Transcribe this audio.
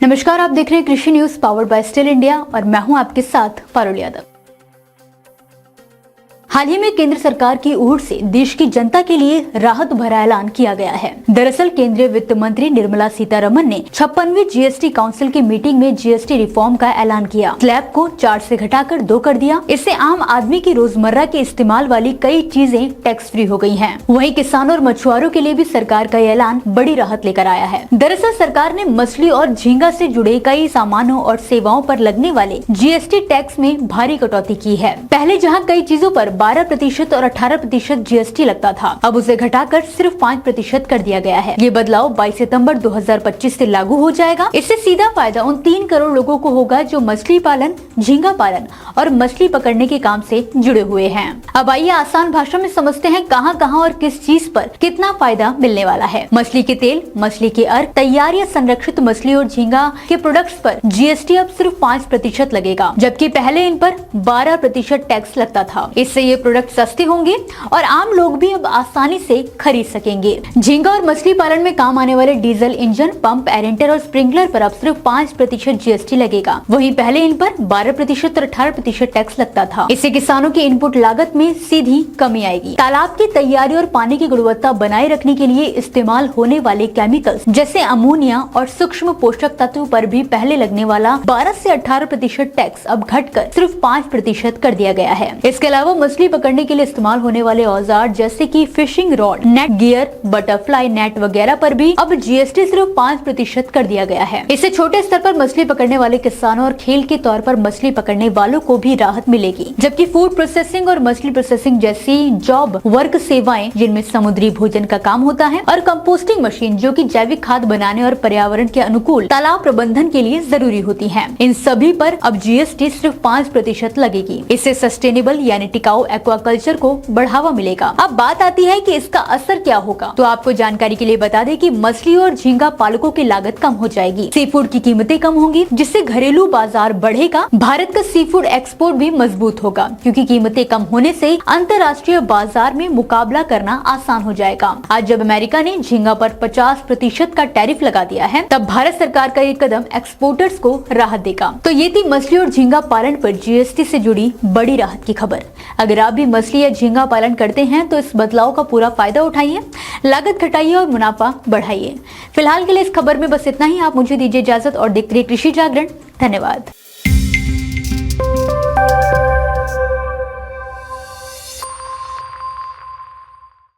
नमस्कार, आप देख रहे हैं कृषि news powered by still India और मैं हूं आपके साथ पारुल यादव। हाल ही में केंद्र सरकार की ओर से देश की जनता के लिए राहत भरा ऐलान किया गया है। दरअसल केंद्रीय वित्त मंत्री निर्मला सीतारमन ने 56वीं जीएसटी काउंसिल की मीटिंग में जीएसटी रिफॉर्म का ऐलान किया। स्लैब को 4 से घटाकर 2 कर दिया। इससे आम आदमी की रोजमर्रा के इस्तेमाल वाली कई चीजें टैक्स फ्री हो गई हैं। वहीं किसानों और मछुआरों के लिए भी सरकार का ऐलान बड़ी राहत लेकर आया है। दरअसल सरकार ने मछली और झींगा से जुड़े कई सामानों और सेवाओं पर लगने वाले जीएसटी टैक्स में भारी कटौती की है। पहले जहाँ कई चीजों पर 12% और 18% जीएसटी लगता था, अब उसे घटाकर सिर्फ 5% कर दिया गया है। ये बदलाव 22 सितंबर 2025 से लागू हो जाएगा। इससे सीधा फायदा उन 3 करोड़ लोगों को होगा जो मछली पालन, झींगा पालन और मछली पकड़ने के काम से जुड़े हुए हैं। अब आइए आसान भाषा में समझते हैं कहां और किस चीज पर कितना फायदा मिलने वाला है। मछली के तेल, मछली के अर्क, तैयार या संरक्षित मछली और झींगा के प्रोडक्ट्स पर जीएसटी अब सिर्फ 5% लगेगा, जबकि पहले इन पर 12% टैक्स लगता था। इससे ये प्रोडक्ट सस्ते होंगे और आम लोग भी अब आसानी से खरीद सकेंगे। झींगा और मछली पालन में काम आने वाले डीजल इंजन, पंप, एरेंटर और स्प्रिंकलर पर अब सिर्फ 5% जीएसटी लगेगा। वहीं पहले इन पर 12% और 18% टैक्स लगता था। इससे किसानों की इनपुट लागत में सीधी कमी आएगी। तालाब की तैयारी और पानी की गुणवत्ता बनाए रखने के लिए इस्तेमाल होने वाले केमिकल्स जैसे अमोनिया और सूक्ष्म पोषक तत्व पर भी पहले लगने वाला 12 से 18% टैक्स अब घटकर सिर्फ 5% कर दिया गया है। इसके अलावा मछली पकड़ने के लिए इस्तेमाल होने वाले औजार जैसे कि fishing rod, net gear, butterfly net वगैरह पर भी अब जीएसटी सिर्फ 5% कर दिया गया है। इससे छोटे स्तर पर मछली पकड़ने वाले किसानों और खेल के तौर पर मछली पकड़ने वालों को भी राहत मिलेगी, जबकि फूड प्रोसेसिंग और मछली प्रोसेसिंग जैसी जॉब वर्क सेवाएं जिनमें समुद्री भोजन का काम होता है और कंपोस्टिंग मशीन जो कि जैविक खाद बनाने और पर्यावरण के अनुकूल तालाब प्रबंधन के लिए जरूरी होती है, इन सभी पर अब जीएसटी सिर्फ 5% लगेगी। इससे सस्टेनेबल यानी टिकाऊ एक्वाकल्चर को बढ़ावा मिलेगा। अब बात आती है कि इसका असर क्या होगा, तो आपको जानकारी के लिए बता दें कि मछली और झींगा पालकों की लागत कम हो जाएगी, सी फूड की कीमतें कम होंगी, जिससे घरेलू बाजार बढ़ेगा। भारत का सी फूड एक्सपोर्ट भी मजबूत होगा, क्योंकि कीमतें कम होने से अंतर्राष्ट्रीय बाजार में मुकाबला करना आसान हो जाएगा। आज जब अमेरिका ने झींगा पर 50% का टैरिफ लगा दिया है, तब भारत सरकार का ये कदम एक्सपोर्टर्स को राहत देगा। तो ये थी मछली और झींगा पालन पर जीएसटी से जुड़ी बड़ी राहत की खबर। अगर आप भी मछली या झींगा पालन करते हैं तो इस बदलाव का पूरा फायदा उठाइए, लागत घटाइए और मुनाफा बढ़ाइए। फिलहाल के लिए इस खबर में बस इतना ही। आप मुझे दीजिए इजाजत और देखते रहिए कृषि जागरण। धन्यवाद।